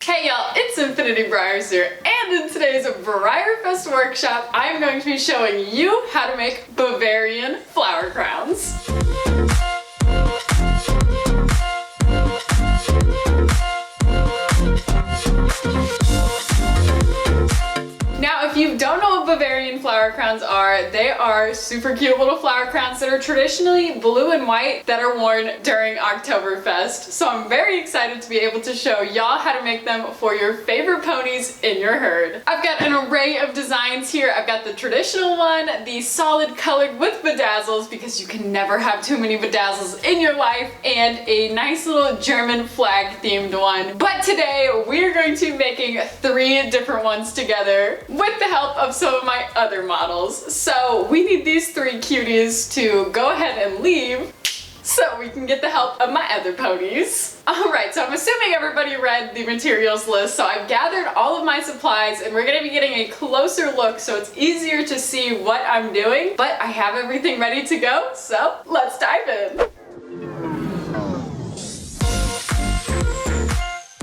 Hey y'all, it's Infinity Breyers here, and in today's Breyer Fest workshop, I'm going to be showing you how to make Bavarian flower crowns. Now, if you don't know what Bavarian flower crowns are, they are super cute little flower crowns that are traditionally blue and white that are worn during Oktoberfest. So I'm very excited to be able to show y'all how to make them for your favorite ponies in your herd. I've got an array of designs here. I've got the traditional one, the solid colored with bedazzles, because you can never have too many bedazzles in your life, and a nice little German flag themed one. But today we're going to be making 3 different ones together with the help of some of my other models. So we need these 3 cuties to go ahead and leave so we can get the help of my other ponies. Alright, so I'm assuming everybody read the materials list, so I've gathered all of my supplies and we're going to be getting a closer look so it's easier to see what I'm doing, but I have everything ready to go, so let's dive in.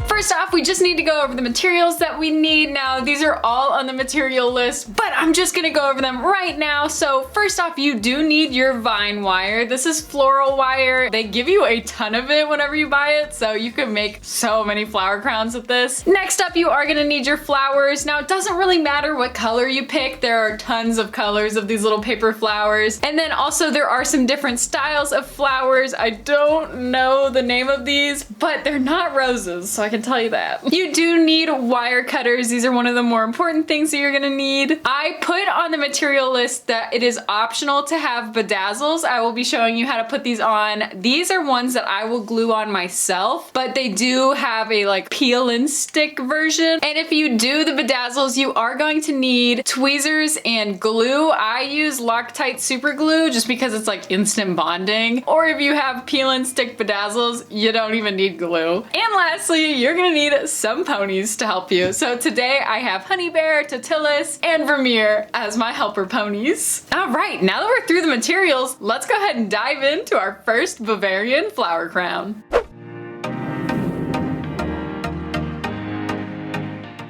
First off, we just need to go over the materials that we need. Now, these are all on the material list, but I'm just gonna go over them right now. So first off, you do need your vine wire. This is floral wire. They give you a ton of it whenever you buy it, so you can make so many flower crowns with this. Next up, you are gonna need your flowers. Now, it doesn't really matter what color you pick. There are tons of colors of these little paper flowers. And then also there are some different styles of flowers. I don't know the name of these, but they're not roses, so I can tell you that. You do need wire cutters. These are one of the more important things that you're gonna need. I put on the material list that it is optional to have bedazzles. I will be showing you how to put these on. These are ones that I will glue on myself, but they do have a like peel and stick version. And if you do the bedazzles, you are going to need tweezers and glue. I use Loctite super glue just because it's like instant bonding. Or if you have peel and stick bedazzles, you don't even need glue. And lastly, you're gonna need some ponies to help you. So today I have Honey Bear, Tatilis, and Vermeer as my helper ponies. All right, now that we're through the materials, let's go ahead and dive into our first Bavarian flower crown.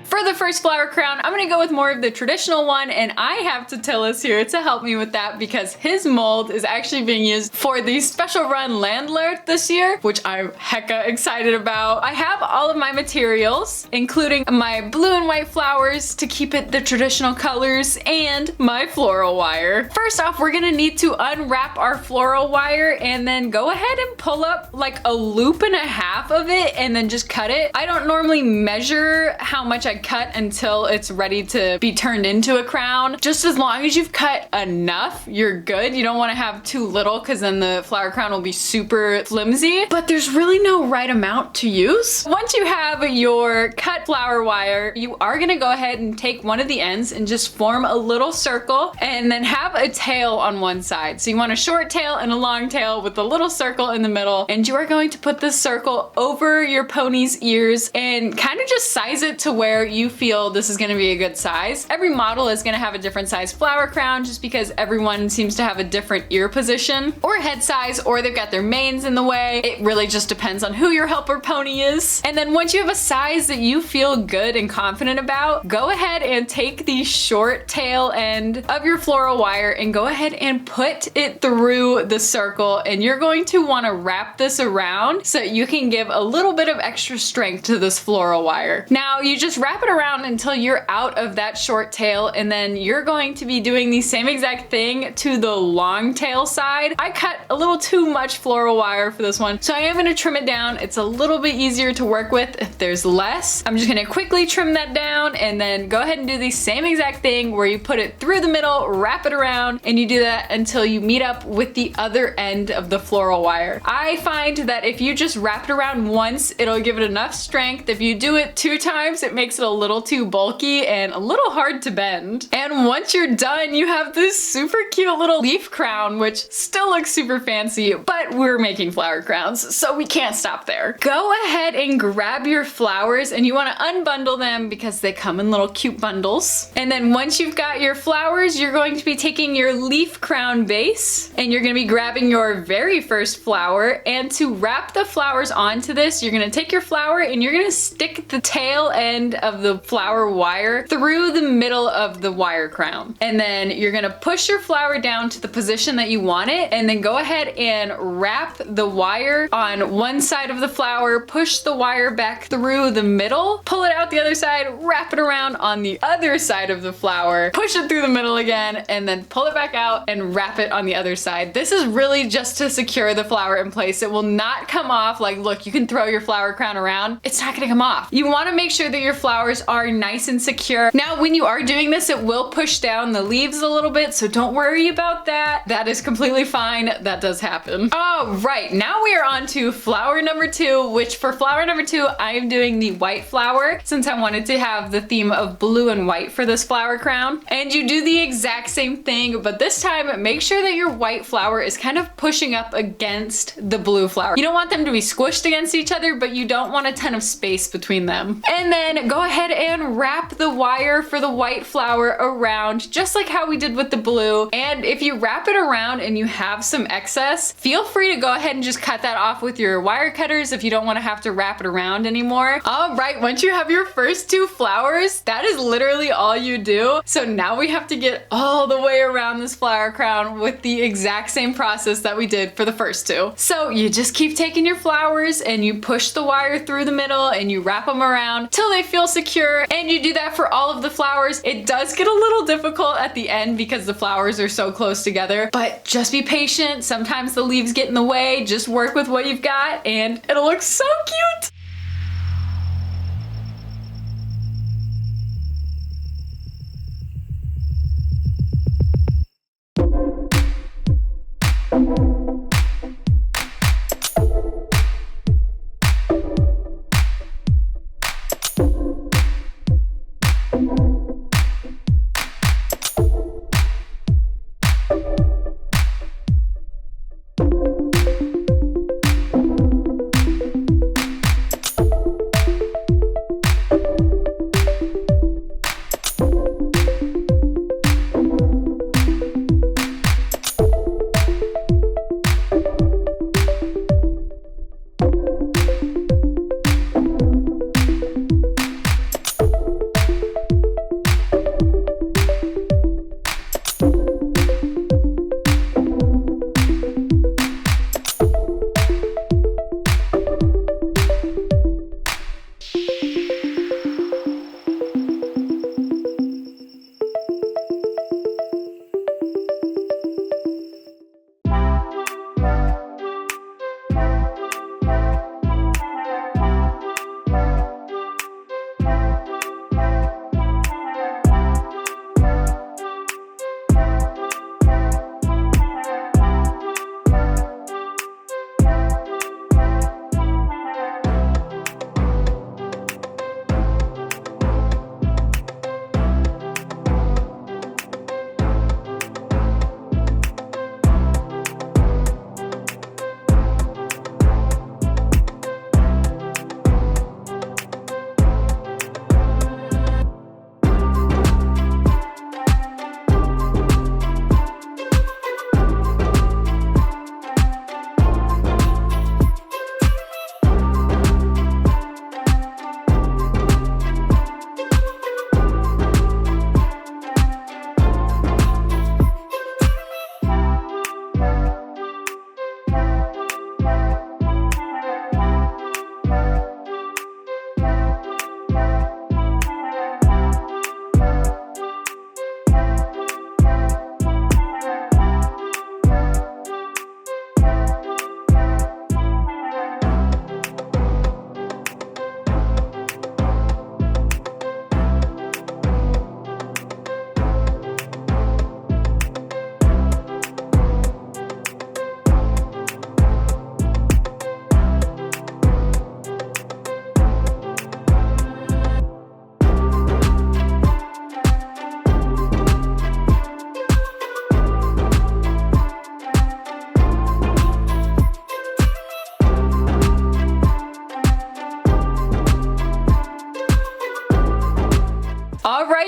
For the first flower crown, I'm gonna go with more of the traditional one, and I have Tatilis here to help me with that because his mold is actually being used for the special run Landlord this year, which I'm hecka excited about. I have all of my materials, including my blue and white flowers to keep it the traditional colors, and my floral wire. First off, we're gonna need to unwrap our floral wire and then go ahead and pull up like a loop and a half of it and then just cut it. I don't normally measure how much I cut until it's ready to be turned into a crown. Just as long as you've cut enough, you're good. You don't want to have too little because then the flower crown will be super flimsy, but there's really no right amount to use. Once you have your cut flower wire, you are gonna go ahead and take one of the ends and just form a little circle and then have a tail on one side. So you want a short tail and a long tail with a little circle in the middle, and you are going to put this circle over your pony's ears and kind of just size it to where you feel this is gonna be a good size. Every model is gonna have a different size flower crown just because everyone seems to have a different ear position or head size, or they've got their manes in the way. It really just depends on who your helper pony is. And then once you have a size that you feel good and confident about, go ahead and take the short tail end of your floral wire and go ahead and put it through the circle, and you're going to want to wrap this around so you can give a little bit of extra strength to this floral wire. Now you just wrap it around until you're out of that short tail, and then you're going to be doing the same exact thing to the long tail side. I cut a little too much floral wire for this one, so I am going to trim it down. It's a little bit easier to work with if there's less. I'm just going to quickly trim that down and then go ahead and do the same exact thing where you put it through the middle, wrap it around, and you do that until you meet up with the other end of the floral wire. I find that if you just wrap it around once, it'll give it enough strength. If you do it 2 times, it makes it a little too bulky and a little hard to bend. And once you're done, you have this super cute little leaf crown, which still looks super fancy, but we're making flower crowns, so we can't stop there. Go ahead and grab your flowers, and you want to unbundle them because they come in little cute bundles. And then once you've got your flowers, you're going to be taking your leaf crown base, and you're going to be grabbing your very first flower, and to wrap the flowers onto this, you're going to take your flower and you're going to stick the tail end of the flower wire through the middle of the wire crown. And then you're going to push your flower down to the position that you want it, and then go ahead and wrap the wire on one side of the flower, push the wire back through the middle, pull it out the other side, wrap it around on the other side of the flower, push it through the middle again, and then pull it back out and wrap it on the other side. This is really just to secure the flower in place. It will not come off. Like, look, you can throw your flower crown around. It's not gonna come off. You wanna make sure that your flowers are nice and secure. Now, when you are doing this, it will push down the leaves a little bit, so don't worry about that. That is completely fine. That does happen. All right, now we are on to flower number 2, which for flower number 2, I am doing the white flower since I wanted to have the theme of blue and white for this flower crown. And you do the exact same thing, but this time make sure that your white flower is kind of pushing up against the blue flower. You don't want them to be squished against each other, but you don't want a ton of space between them. And then go ahead and wrap the wire for the white flower around, just like how we did with the blue. And if you wrap it around and you have some excess, feel free to go ahead and just cut that off with your wire cutters if you don't want to have to wrap it around anymore. All right, once you have your first 2 flowers, that is literally all you do. So now we have to get all the way around this flower crown with the exact same process that we did for the first 2. So you just keep taking your flowers and you push the wire through the middle and you wrap them around till they feel secure, and you do that for all of the flowers. It does get a little difficult at the end because the flowers are so close together, but just be patient. Sometimes the leaves get in the way. Just work with what you've got and it'll look so cute.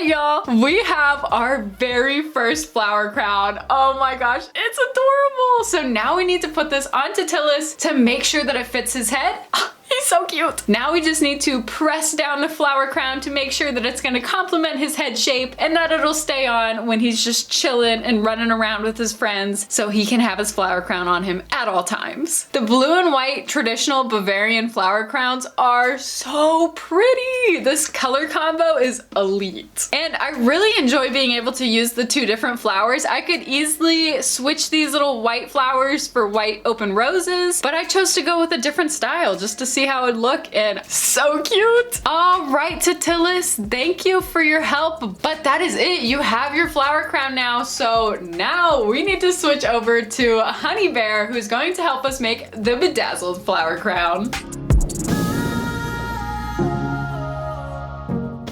right, y'all, we have our very first flower crown. Oh my gosh, it's adorable. So now we need to put this on Tillis to make sure that it fits his head. He's so cute. Now we just need to press down the flower crown to make sure that it's gonna complement his head shape and that it'll stay on when he's just chilling and running around with his friends so he can have his flower crown on him at all times. The blue and white traditional Bavarian flower crowns are so pretty. This color combo is elite. And I really enjoy being able to use the two different flowers. I could easily switch these little white flowers for white open roses, but I chose to go with a different style just to see how it look, and so cute. All right, Tillis, thank you for your help, but that is it. You have your flower crown now, so now we need to switch over to Honey Bear, who's going to help us make the bedazzled flower crown.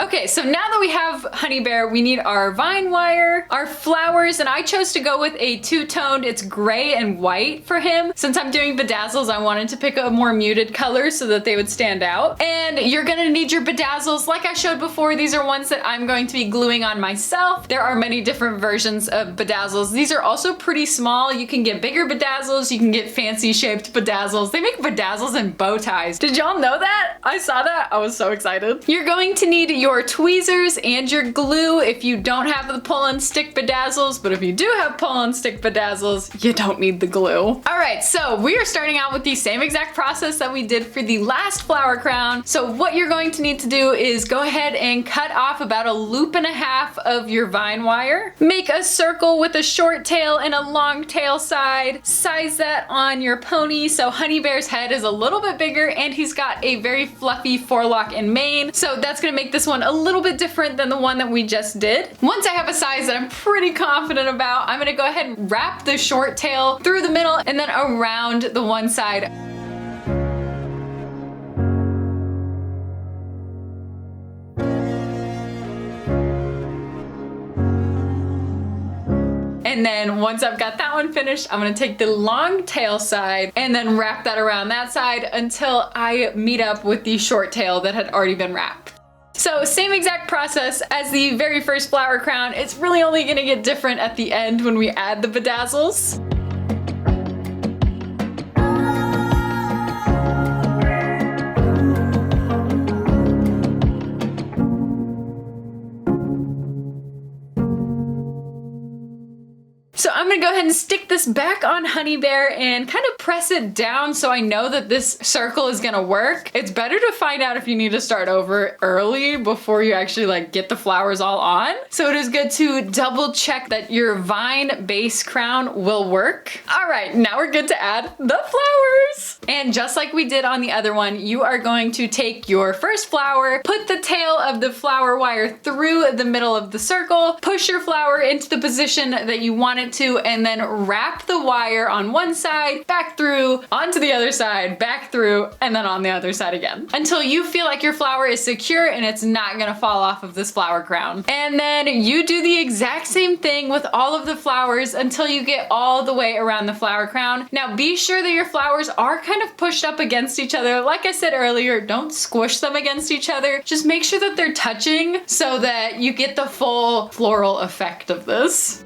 Okay, so now that we have Honey Bear, we need our vine wire, our flowers, and I chose to go with a two-toned, it's gray and white for him. Since I'm doing bedazzles, I wanted to pick a more muted color so that they would stand out. And you're gonna need your bedazzles. Like I showed before, these are ones that I'm going to be gluing on myself. There are many different versions of bedazzles. These are also pretty small. You can get bigger bedazzles, you can get fancy shaped bedazzles. They make bedazzles and bow ties. Did y'all know that? I saw that, I was so excited. You're going to need your tweezers and your glue if you don't have the pull and stick bedazzles, but if you do have pull and stick bedazzles, you don't need the glue. All right, so we are starting out with the same exact process that we did for the last flower crown. So what you're going to need to do is go ahead and cut off about 1.5 loops of your vine wire. Make a circle with a short tail and a long tail side. Size that on your pony. So Honey Bear's head is a little bit bigger and he's got a very fluffy forelock and mane. So that's gonna make this one a little bit different than the one that we just did. Once I have a size that I'm pretty confident about, I'm gonna go ahead and wrap the short tail through the middle and then around the one side. And then once I've got that one finished, I'm gonna take the long tail side and then wrap that around that side until I meet up with the short tail that had already been wrapped. So same exact process as the very first flower crown. It's really only gonna get different at the end when we add the bedazzles. So I'm gonna go ahead and stick this back on Honey Bear and kind of press it down so I know that this circle is gonna work. It's better to find out if you need to start over early before you actually like get the flowers all on. So it is good to double check that your vine base crown will work. All right, now we're good to add the flowers. And just like we did on the other one, you are going to take your first flower, put the tail of the flower wire through the middle of the circle, push your flower into the position that you want it to, and then wrap the wire on one side, back through, onto the other side, back through, and then on the other side again. Until you feel like your flower is secure and it's not gonna fall off of this flower crown. And then you do the exact same thing with all of the flowers until you get all the way around the flower crown. Now be sure that your flowers are kind of pushed up against each other. Like I said earlier, don't squish them against each other. Just make sure that they're touching so that you get the full floral effect of this.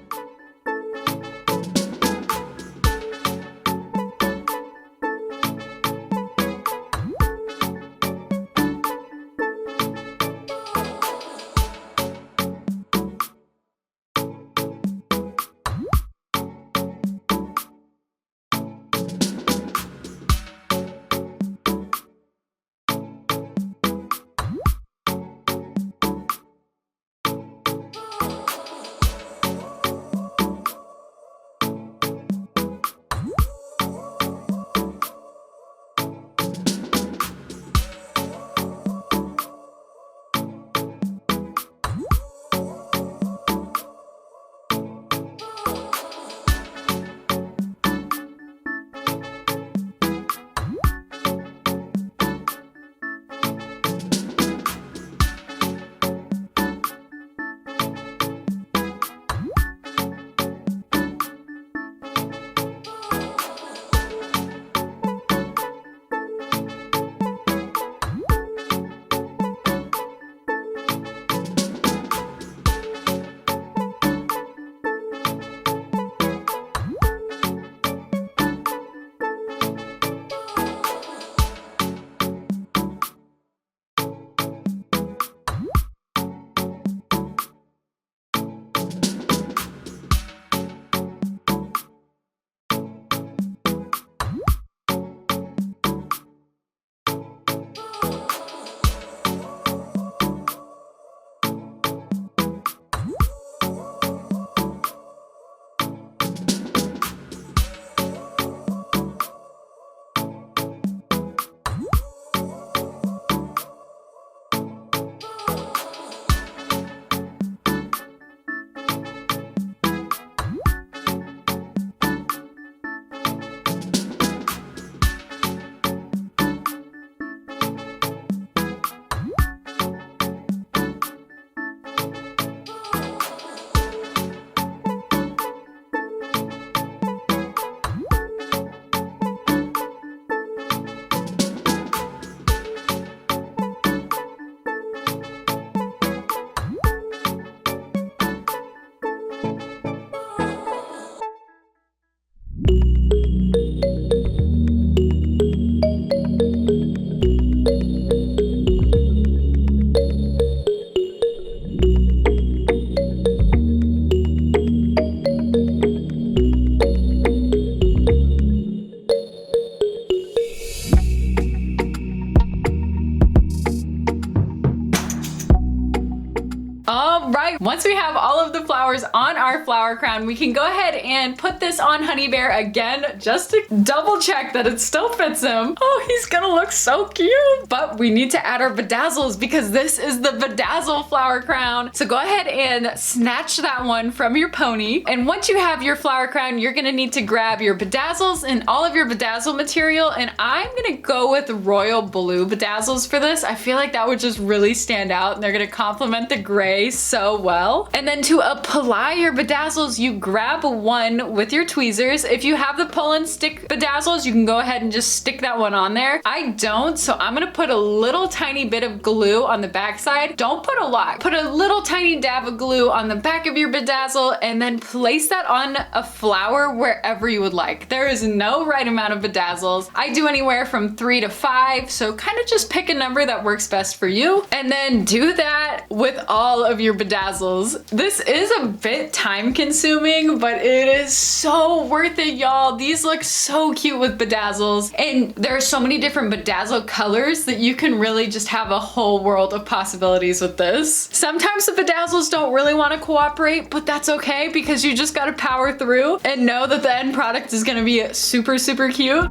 All right, once we have all of the flowers on our flower crown, we can go ahead and put this on Honey Bear again, just to double check that it still fits him. Oh, he's gonna look so cute. But we need to add our bedazzles because this is the bedazzle flower crown. So go ahead and snatch that one from your pony. And once you have your flower crown, you're gonna need to grab your bedazzles and all of your bedazzle material. And I'm gonna go with royal blue bedazzles for this. I feel like that would just really stand out and they're gonna complement the gray so well. And then to apply your bedazzles, you grab one with your tweezers. If you have the pull and stick bedazzles, you can go ahead and just stick that one on there. I don't, so I'm gonna put a little tiny bit of glue on the back side. Don't put a lot. Put a little tiny dab of glue on the back of your bedazzle and then place that on a flower wherever you would like. There is no right amount of bedazzles. I do anywhere from 3 to 5, so kind of just pick a number that works best for you. And then do that with all of your bedazzles. This is a bit time consuming, but it is so worth it, y'all. These look so cute with bedazzles. And there are so many different bedazzle colors that you can really just have a whole world of possibilities with this. Sometimes the bedazzles don't really want to cooperate, but that's okay because you just got to power through and know that the end product is going to be super, super cute.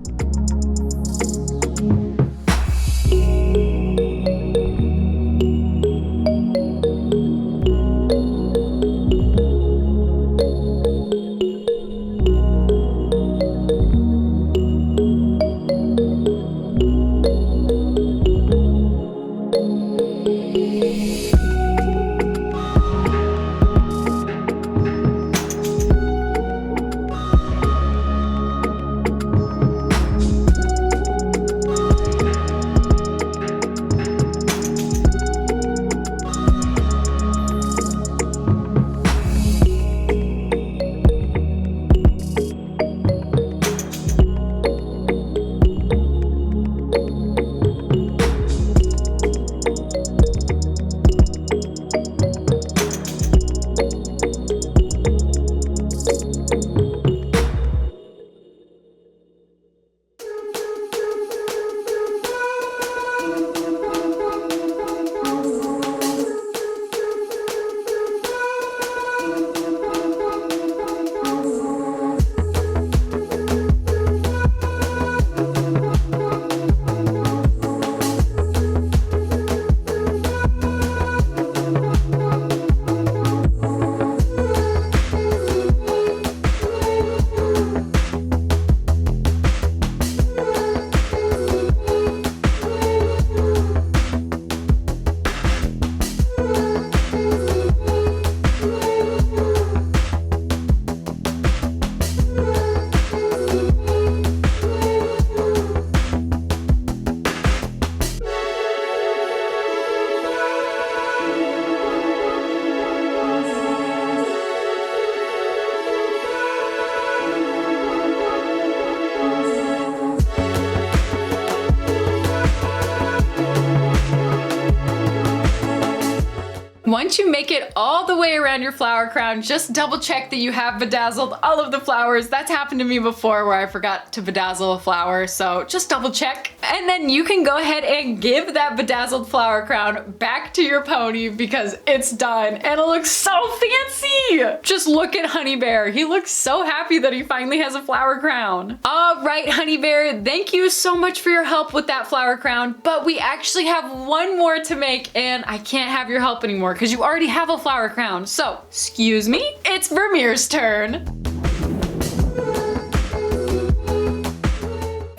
Once you make it all the way around your flower crown, just double check that you have bedazzled all of the flowers. That's happened to me before where I forgot to bedazzle a flower, so just double check. And then you can go ahead and give that bedazzled flower crown back to your pony because it's done and it looks so fancy. Just look at Honey Bear. He looks so happy that he finally has a flower crown. All right, Honey Bear, thank you so much for your help with that flower crown, but we actually have one more to make and I can't have your help anymore because you already have a flower crown. So, excuse me, it's Vermeer's turn.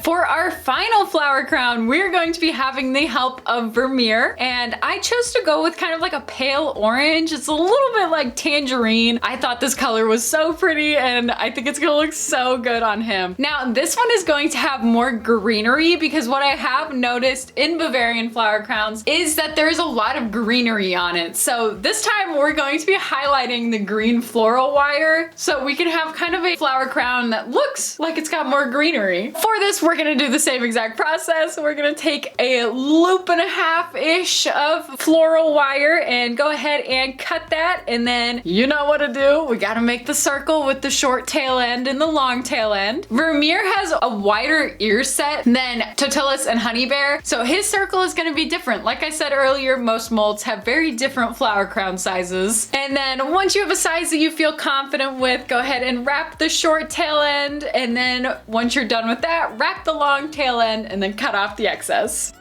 For our final flower crown, we're going to be having the help of Vermeer, and I chose to go with kind of like a pale orange. It's a little bit like tangerine. I thought this color was so pretty, and I think it's gonna look so good on him. Now, this one is going to have more greenery because what I have noticed in Bavarian flower crowns is that there's a lot of greenery on it. So this time we're going to be highlighting the green floral wire so we can have kind of a flower crown that looks like it's got more greenery. For this, we're gonna gonna do the same exact process. We're gonna take a loop and a half-ish of floral wire and go ahead and cut that, and then you know what to do. We gotta make the circle with the short tail end and the long tail end. Vermeer has a wider ear set than Totilas and Honey Bear, so his circle is gonna be different. Like I said earlier, most molds have very different flower crown sizes. And then once you have a size that you feel confident with, go ahead and wrap the short tail end, and then once you're done with that, wrap the long tail end and then cut off the excess.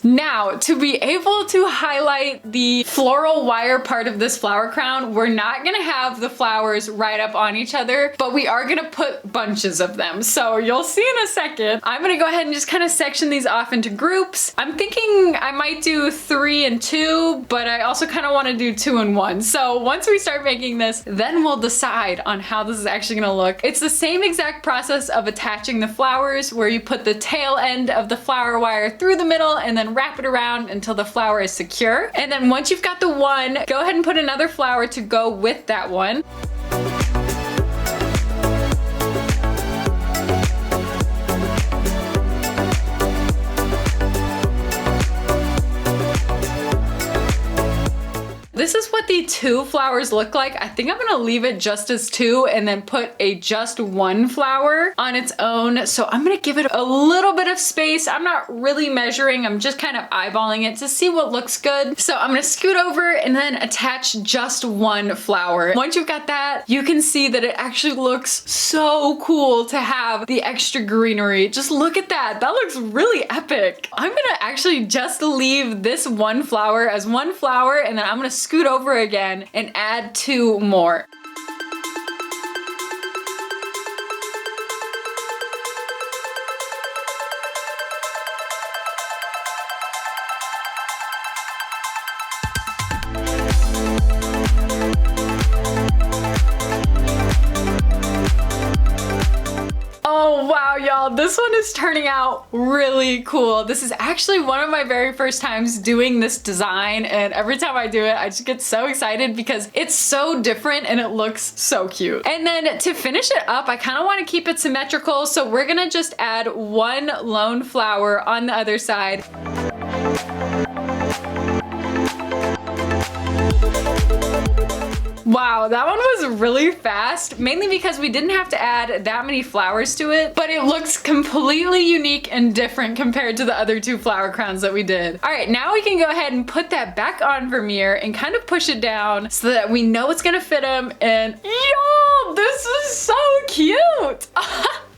Now, to be able to highlight the floral wire part of this flower crown, we're not gonna have the flowers right up on each other, but we are gonna put bunches of them. So you'll see in a second. I'm gonna go ahead and just kind of section these off into groups. I'm thinking I might do 3 and 2, but I also kind of want to do 2 and 1. So once we start making this, then we'll decide on how this is actually gonna look. It's the same exact process of attaching the flowers, where you put the tail end of the flower wire through the middle and then wrap it around until the flower is secure. And then once you've got the one, go ahead and put another flower to go with that one. This is what the 2 flowers look like. I think I'm gonna leave it just as 2 and then put a just 1 flower on its own. So I'm gonna give it a little bit of space. I'm not really measuring, I'm just kind of eyeballing it to see what looks good. So I'm gonna scoot over and then attach just 1 flower. Once you've got that, you can see that it actually looks so cool to have the extra greenery. Just look at that, that looks really epic. I'm gonna actually just leave this 1 flower as 1 flower, and then I'm gonna scoot over again and add 2 more. Oh wow, y'all, this one is turning out really cool. This is actually one of my very first times doing this design, and every time I do it, I just get so excited because it's so different and it looks so cute. And then to finish it up, I kind of want to keep it symmetrical, so we're gonna just add 1 lone flower on the other side. Wow, that one was really fast, mainly because we didn't have to add that many flowers to it, but it looks completely unique and different compared to the other 2 flower crowns that we did. All right, now we can go ahead and put that back on Vermeer and kind of push it down so that we know it's gonna fit him, and yo, this is so cute!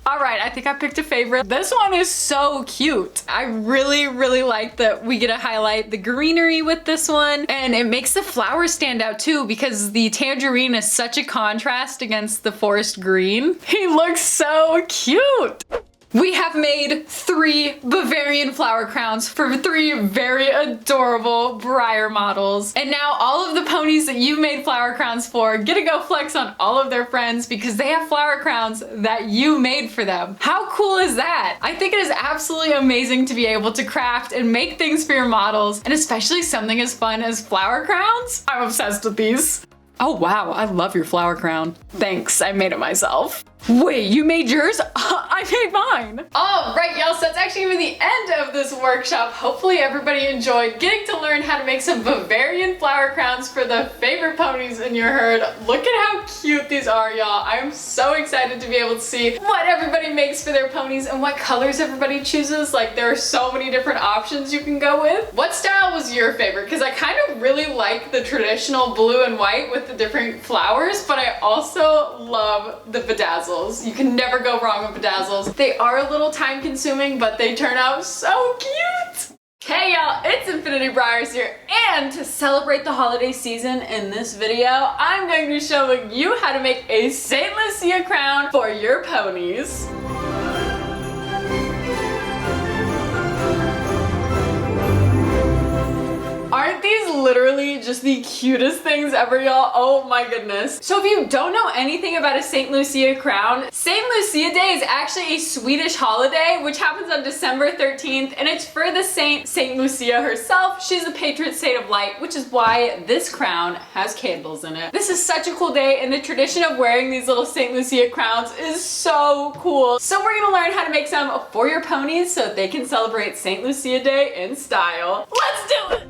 All right, I think I picked a favorite. This one is so cute. I really, really like that we get to highlight the greenery with this one, and it makes the flowers stand out too because the tangerine is such a contrast against the forest green. He looks so cute. We have made 3 Bavarian flower crowns for 3 very adorable Breyer models. And now all of the ponies that you made flower crowns for get to go flex on all of their friends because they have flower crowns that you made for them. How cool is that? I think it is absolutely amazing to be able to craft and make things for your models, and especially something as fun as flower crowns. I'm obsessed with these. Oh wow, I love your flower crown. Thanks, I made it myself. Wait, you made yours? I made mine. All right, y'all, so that's actually gonna be the end of this workshop. Hopefully everybody enjoyed getting to learn how to make some Bavarian flower crowns for the favorite ponies in your herd. Look at how cute these are, y'all. I'm so excited to be able to see what everybody makes for their ponies and what colors everybody chooses. Like, there are so many different options you can go with. What style was your favorite? Because I kind of really like the traditional blue and white with the different flowers, but I also love the bedazzles. You can never go wrong with bedazzles. They are a little time consuming, but they turn out so cute. Hey y'all, it's Infinity Breyers here, and to celebrate the holiday season in this video, I'm going to be showing you how to make a St. Lucia crown for your ponies. Aren't these literally just the cutest things ever, y'all? Oh my goodness. So if you don't know anything about a St. Lucia crown, St. Lucia Day is actually a Swedish holiday which happens on December 13th, and it's for the saint, St. Lucia herself. She's the patron saint of light, which is why this crown has candles in it. This is such a cool day, and the tradition of wearing these little St. Lucia crowns is so cool. So we're gonna learn how to make some for your ponies so that they can celebrate St. Lucia Day in style. Let's do it!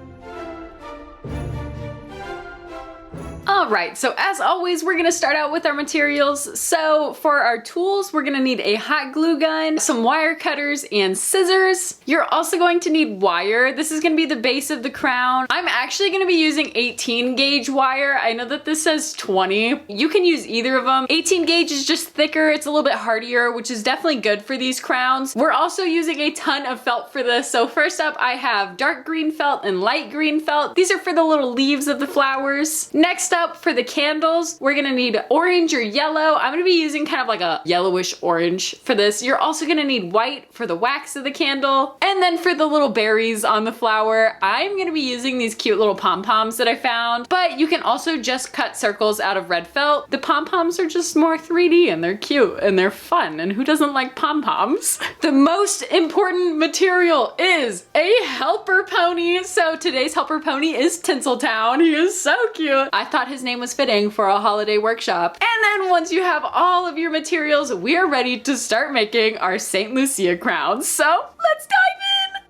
Alright, so as always, we're gonna start out with our materials. So for our tools, we're gonna need a hot glue gun, some wire cutters, and scissors. You're also going to need wire. This is gonna be the base of the crown. I'm actually gonna be using 18 gauge wire. I know that this says 20. You can use either of them. 18 gauge is just thicker, it's a little bit hardier, which is definitely good for these crowns. We're also using a ton of felt for this. So first up, I have dark green felt and light green felt. These are for the little leaves of the flowers. Next up, for the candles, we're gonna need orange or yellow. I'm gonna be using kind of like a yellowish orange for this. You're also gonna need white for the wax of the candle. And then for the little berries on the flower, I'm gonna be using these cute little pom-poms that I found, but you can also just cut circles out of red felt. The pom-poms are just more 3D and they're cute and they're fun, and who doesn't like pom-poms? The most important material is a helper pony. So today's helper pony is Tinseltown. He is so cute. I thought his name was fitting for a holiday workshop. And then once you have all of your materials, we are ready to start making our St. Lucia crowns. So let's dive in.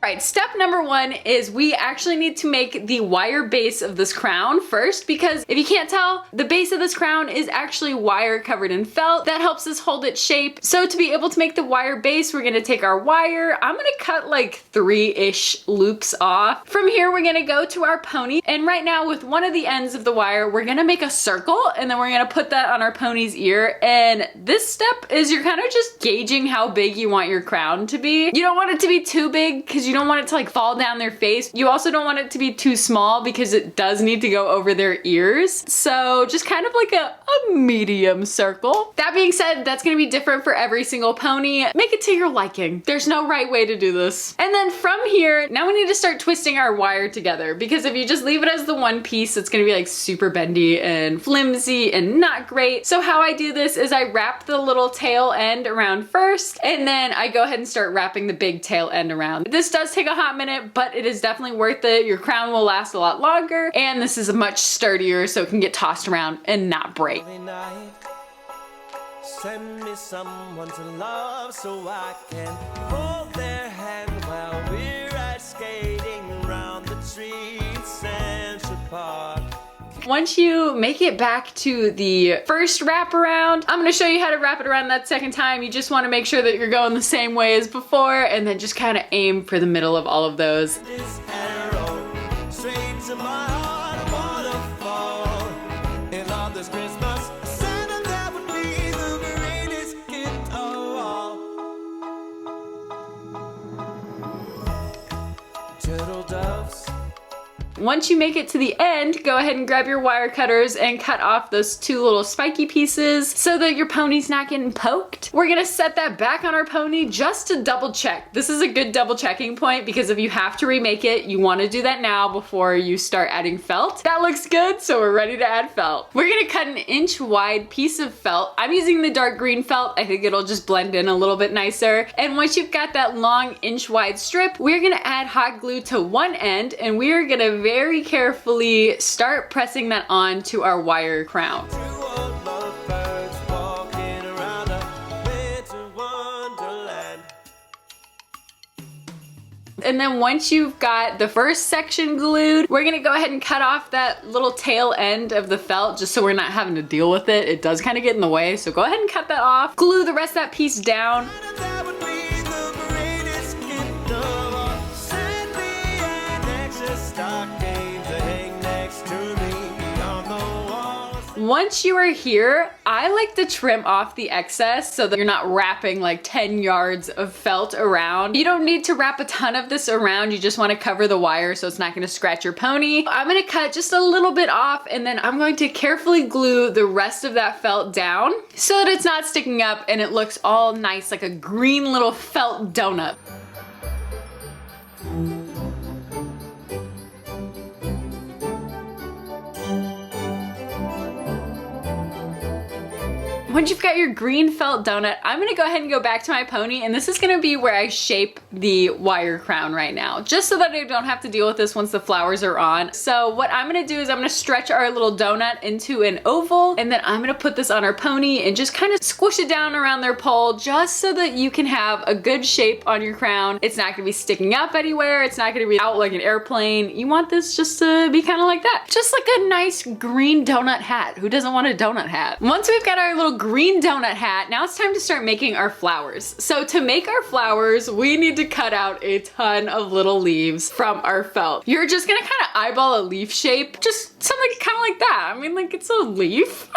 Alright, step number one is we actually need to make the wire base of this crown first, because if you can't tell, the base of this crown is actually wire covered in felt. That helps us hold its shape. So to be able to make the wire base, we're gonna take our wire. I'm gonna cut like 3-ish loops off. From here, we're gonna go to our pony, and right now with one of the ends of the wire, we're gonna make a circle, and then we're gonna put that on our pony's ear. And this step is you're kind of just gauging how big you want your crown to be. You don't want it to be too big because you don't want it to like fall down their face. You also don't want it to be too small because it does need to go over their ears. So just kind of like a medium circle. That being said, that's gonna be different for every single pony. Make it to your liking. There's no right way to do this. And then from here, now we need to start twisting our wire together, because if you just leave it as the one piece, it's gonna be like super bendy and flimsy and not great. So how I do this is I wrap the little tail end around first, and then I go ahead and start wrapping the big tail end around. This does take a hot minute, but it is definitely worth it. Your crown will last a lot longer, and this is much sturdier so it can get tossed around and not break. Send me someone to love so I can hold their hand while we're ice skating around the streets Central Park. Once you make it back to the first wrap around, I'm gonna show you how to wrap it around that second time. You just wanna make sure that you're going the same way as before, and then just kind of aim for the middle of all of those. This arrow straight to my heart, waterfall. In love this Christmas, Santa, that would be the greatest gift of all. Turtle doves. Once you make it to the end, go ahead and grab your wire cutters and cut off those two little spiky pieces so that your pony's not getting poked. We're gonna set that back on our pony just to double check. This is a good double checking point, because if you have to remake it, you wanna do that now before you start adding felt. That looks good, so we're ready to add felt. We're gonna cut an inch wide piece of felt. I'm using the dark green felt. I think it'll just blend in a little bit nicer. And once you've got that long inch wide strip, we're gonna add hot glue to one end, and we're gonna very carefully start pressing that on to our wire crown. And then once you've got the first section glued, we're gonna go ahead and cut off that little tail end of the felt just so we're not having to deal with it. It does kind of get in the way, so go ahead and cut that off. Glue the rest of that piece down. Once you are here, I like to trim off the excess so that you're not wrapping like 10 yards of felt around. You don't need to wrap a ton of this around. You just want to cover the wire so it's not going to scratch your pony. I'm going to cut just a little bit off, and then I'm going to carefully glue the rest of that felt down so that it's not sticking up and it looks all nice like a green little felt donut. Once you've got your green felt donut, I'm gonna go ahead and go back to my pony, and this is gonna be where I shape the wire crown right now, just so that I don't have to deal with this once the flowers are on. So what I'm gonna do is I'm gonna stretch our little donut into an oval, and then I'm gonna put this on our pony and just kind of squish it down around their poll, just so that you can have a good shape on your crown. It's not gonna be sticking up anywhere. It's not gonna be out like an airplane. You want this just to be kind of like that. Just like a nice green donut hat. Who doesn't want a donut hat? Once we've got our little green donut hat, now it's time to start making our flowers. So to make our flowers, we need to cut out a ton of little leaves from our felt. You're just gonna kind of eyeball a leaf shape, just something kind of like that. I mean, like, it's a leaf.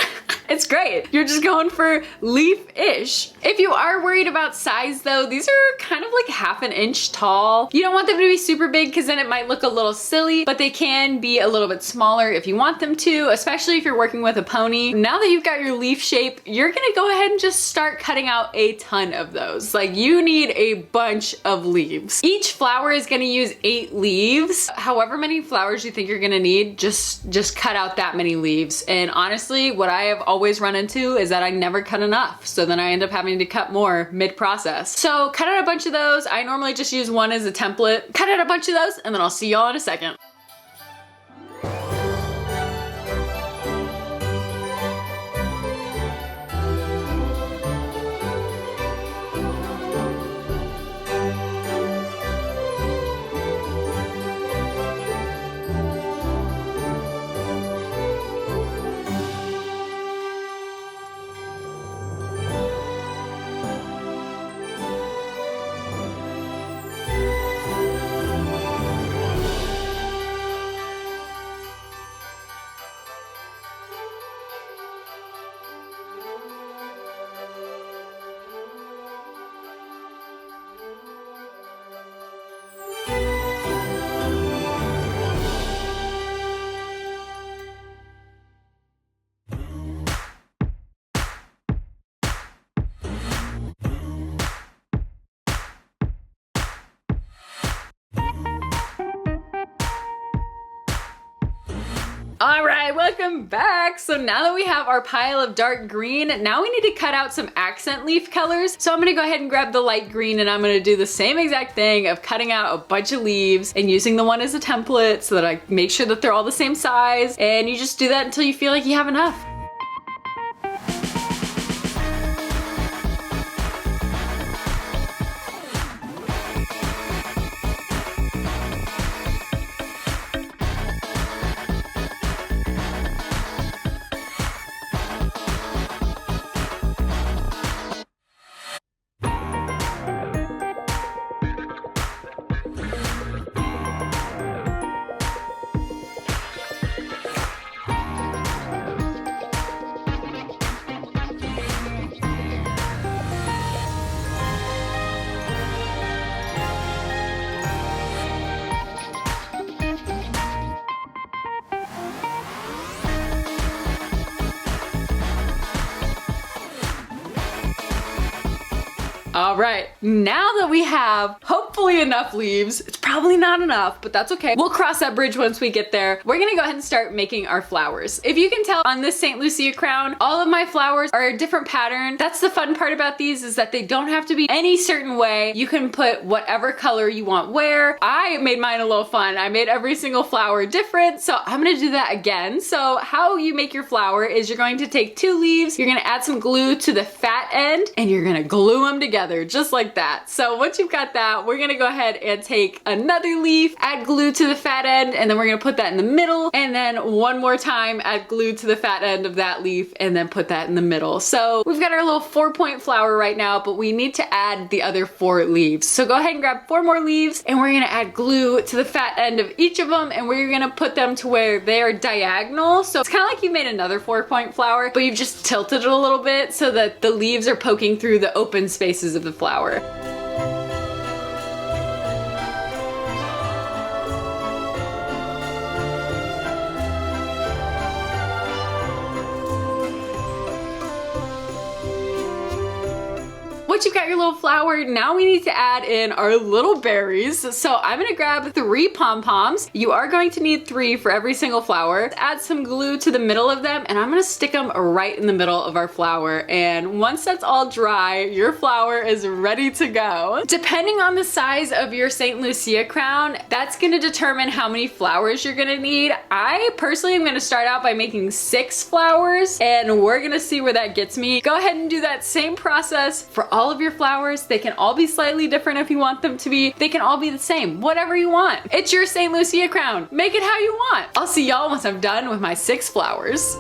It's great. You're just going for leaf-ish. If you are worried about size though, these are kind of like ½ an inch tall. You don't want them to be super big because then it might look a little silly, but they can be a little bit smaller if you want them to, especially if you're working with a pony. Now that you've got your leaf shape, you're gonna go ahead and just start cutting out a ton of those. Like, you need a bunch of leaves. Each flower is gonna use 8 leaves. However many flowers you think you're gonna need, just cut out that many leaves. And honestly, what I have always run into is that I never cut enough. So then I end up having to cut more mid-process. So cut out a bunch of those. I normally just use one as a template. Cut out a bunch of those, and then I'll see y'all in a second. All right, welcome back. So now that we have our pile of dark green, now we need to cut out some accent leaf colors. So I'm gonna go ahead and grab the light green, and I'm gonna do the same exact thing of cutting out a bunch of leaves and using the one as a template so that I make sure that they're all the same size. And you just do that until you feel like you have enough. All right, now that we have hopefully enough leaves, it's probably not enough, but that's okay. We'll cross that bridge once we get there. We're gonna go ahead and start making our flowers. If you can tell on this St. Lucia crown, all of my flowers are a different pattern. That's the fun part about these, is that they don't have to be any certain way. You can put whatever color you want where. I made mine a little fun. I made every single flower different, so I'm gonna do that again. So how you make your flower is you're going to take 2 leaves, you're gonna add some glue to the fat end, and you're gonna glue them together just like that. So once you've got that, we're gonna go ahead and take another another leaf, add glue to the fat end, and then we're gonna put that in the middle, and then one more time add glue to the fat end of that leaf, and then put that in the middle. So we've got our little 4-point flower right now, but we need to add the other 4 leaves. So go ahead and grab 4 more leaves, and we're gonna add glue to the fat end of each of them, and we're gonna put them to where they are diagonal. So it's kind of like you made another 4-point flower, but you've just tilted it a little bit so that the leaves are poking through the open spaces of the flower. Once you've got your little flower, now we need to add in our little berries. So I'm gonna grab 3 pom-poms. You are going to need 3 for every single flower. Add some glue to the middle of them, and I'm gonna stick them right in the middle of our flower. And once that's all dry, your flower is ready to go. Depending on the size of your St. Lucia crown, that's gonna determine how many flowers you're gonna need. I personally am gonna start out by making 6 flowers, and we're gonna see where that gets me. Go ahead and do that same process for all of your flowers. They can all be slightly different if you want them to be. They can all be the same, whatever you want. It's your St. Lucia crown. Make it how you want. I'll see y'all once I'm done with my 6 flowers.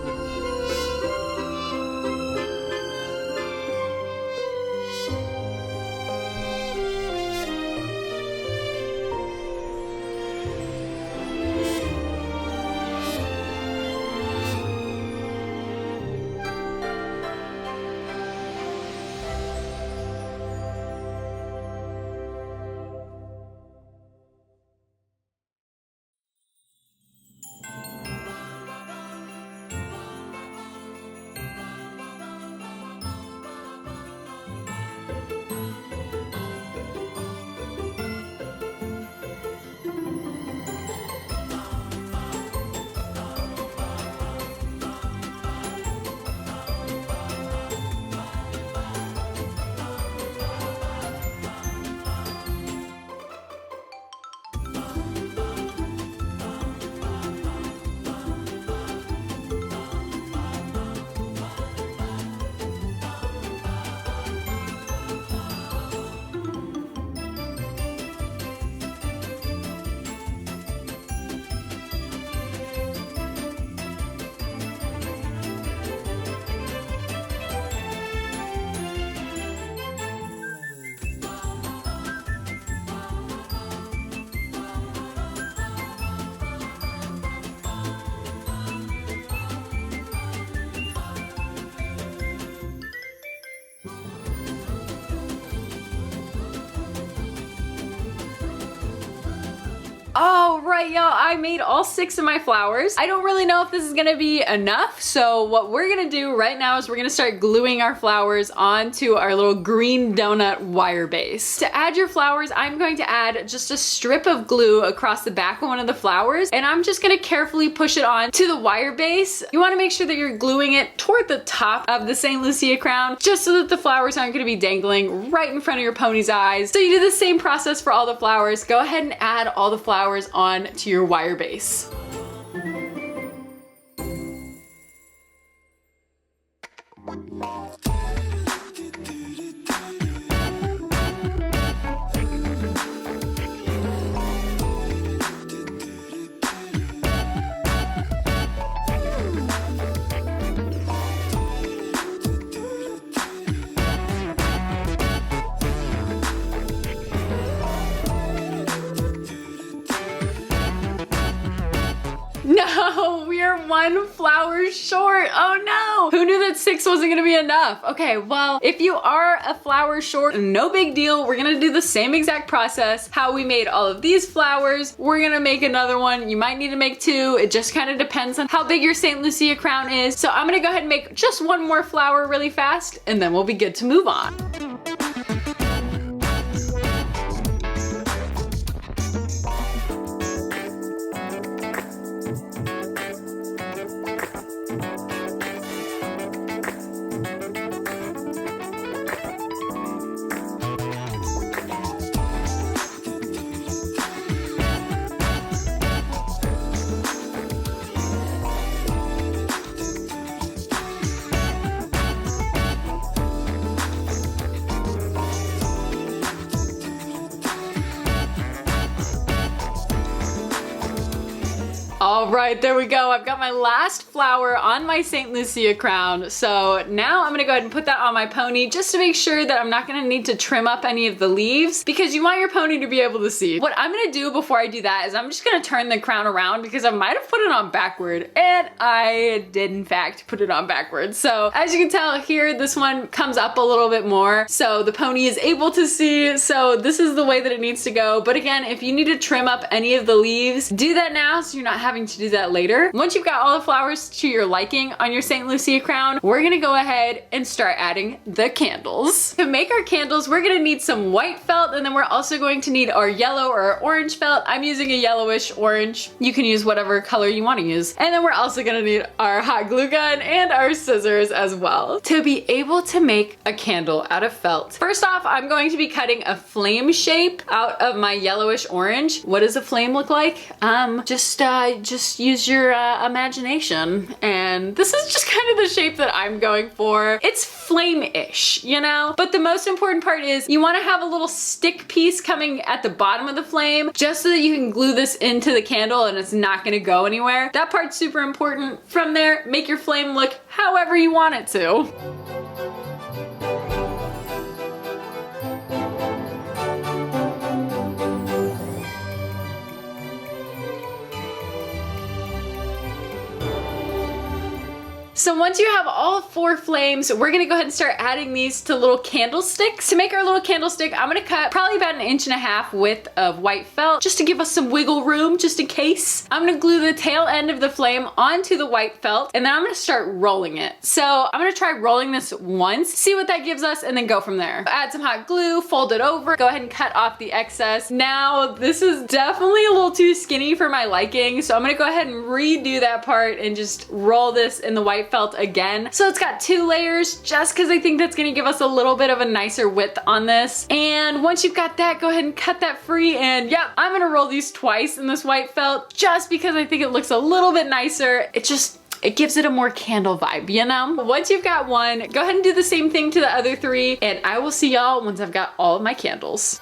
All right, y'all, I made all 6 of my flowers. I don't really know if this is gonna be enough, so what we're gonna do right now is we're gonna start gluing our flowers onto our little green donut wire base. To add your flowers, I'm going to add just a strip of glue across the back of one of the flowers, and I'm just gonna carefully push it on to the wire base. You wanna make sure that you're gluing it toward the top of the St. Lucia crown, just so that the flowers aren't gonna be dangling right in front of your pony's eyes. So you do the same process for all the flowers. Go ahead and add all the flowers on to your wire base. No, we are 1 flower short. Oh no! Who knew that 6 wasn't gonna be enough? Okay, well, if you are a flower short, no big deal. We're gonna do the same exact process. How we made all of these flowers, we're gonna make another one. You might need to make 2. It just kind of depends on how big your St. Lucia crown is. So I'm gonna go ahead and make just 1 more flower really fast, and then we'll be good to move on. All right, there we go. I've got my last flower on my St. Lucia crown. So now I'm gonna go ahead and put that on my pony just to make sure that I'm not gonna need to trim up any of the leaves because you want your pony to be able to see. What I'm gonna do before I do that is I'm just gonna turn the crown around because I might have put it on backward, and I did in fact put it on backwards. So as you can tell here, this one comes up a little bit more so the pony is able to see. So this is the way that it needs to go. But again, if you need to trim up any of the leaves, do that now so you're not having to do that later. Once you've got all the flowers to your liking on your St. Lucia crown, we're gonna go ahead and start adding the candles. To make our candles, we're gonna need some white felt, and then we're also going to need our yellow or our orange felt. I'm using a yellowish orange. You can use whatever color you want to use. And then we're also gonna need our hot glue gun and our scissors as well to be able to make a candle out of felt. First off, I'm going to be cutting a flame shape out of my yellowish orange. What does a flame look like? Just use your imagination. And this is just kind of the shape that I'm going for. It's flame-ish, you know? But the most important part is you want to have a little stick piece coming at the bottom of the flame just so that you can glue this into the candle and it's not going to go anywhere. That part's super important. From there, make your flame look however you want it to. So once you have all 4 flames, we're gonna go ahead and start adding these to little candlesticks. To make our little candlestick, I'm gonna cut probably about 1.5 inches width of white felt just to give us some wiggle room, just in case. I'm gonna glue the tail end of the flame onto the white felt, and then I'm gonna start rolling it. So I'm gonna try rolling this once, see what that gives us, and then go from there. Add some hot glue, fold it over, go ahead and cut off the excess. Now, this is definitely a little too skinny for my liking, so I'm gonna go ahead and redo that part and just roll this in the white felt again. So it's got 2 layers just because I think that's gonna give us a little bit of a nicer width on this. And once you've got that, go ahead and cut that free. And yep, I'm gonna roll these twice in this white felt just because I think it looks a little bit nicer. It gives it a more candle vibe, you know? Once you've got one, go ahead and do the same thing to the other 3, and I will see y'all once I've got all of my candles.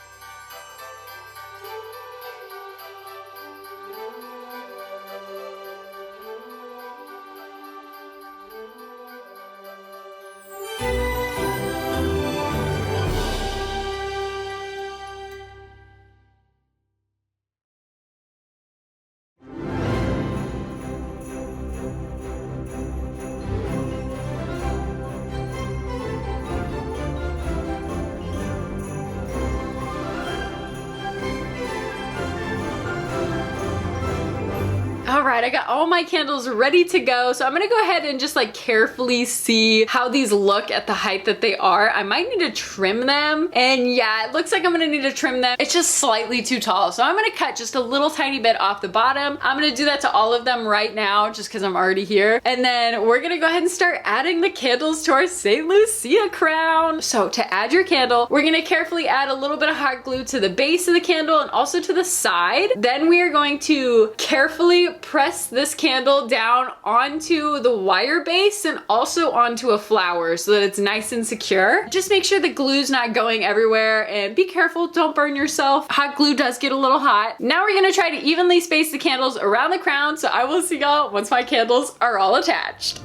All right, I got all my candles ready to go. So I'm gonna go ahead and just like carefully see how these look at the height that they are. I might need to trim them. And yeah, it looks like I'm gonna need to trim them. It's just slightly too tall. So I'm gonna cut just a little tiny bit off the bottom. I'm gonna do that to all of them right now just because I'm already here. And then we're gonna go ahead and start adding the candles to our St. Lucia crown. So to add your candle, we're gonna carefully add a little bit of hot glue to the base of the candle and also to the side. Then we are going to carefully press this candle down onto the wire base and also onto a flower so that it's nice and secure. Just make sure the glue's not going everywhere and be careful, don't burn yourself. Hot glue does get a little hot. Now we're gonna try to evenly space the candles around the crown, so I will see y'all once my candles are all attached.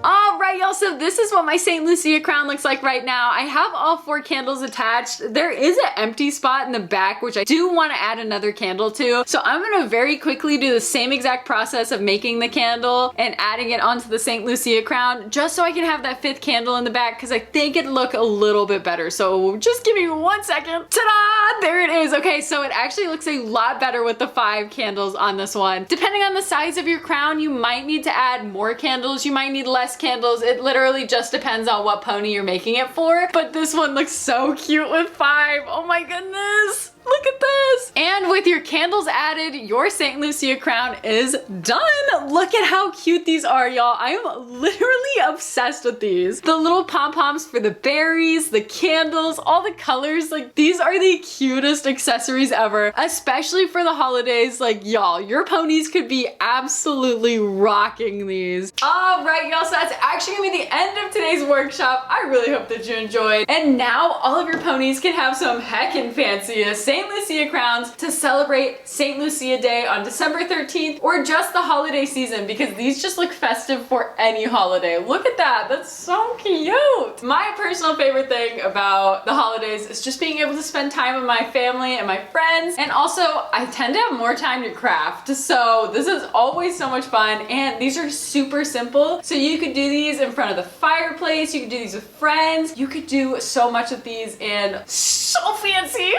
Alright y'all, so this is what my St. Lucia crown looks like right now. I have all 4 candles attached. There is an empty spot in the back which I do want to add another candle to. So I'm going to very quickly do the same exact process of making the candle and adding it onto the St. Lucia crown just so I can have that 5th candle in the back because I think it'd look a little bit better. So just give me 1 second. Ta-da! There it is. Okay, so it actually looks a lot better with the 5 candles on this one. Depending on the size of your crown, you might need to add more candles. You might need less candles. It literally just depends on what pony you're making it for. But this one looks so cute with 5. Oh my goodness. Look at this. And with your candles added, your St. Lucia crown is done. Look at how cute these are, y'all. I'm literally obsessed with these. The little pom-poms for the berries, the candles, all the colors. Like, these are the cutest accessories ever, especially for the holidays. Like, y'all, your ponies could be absolutely rocking these. All right, y'all, so that's actually gonna be the end of today's workshop. I really hope that you enjoyed. And now all of your ponies can have some heckin' fancy St. Lucia crowns to celebrate St. Lucia Day on December 13th or just the holiday season, because these just look festive for any holiday. Look at that, that's so cute. My personal favorite thing about the holidays is just being able to spend time with my family and my friends, and also I tend to have more time to craft, so this is always so much fun. And these are super simple, so you could do these in front of the fireplace, you could do these with friends, you could do so much with these, and so fancy.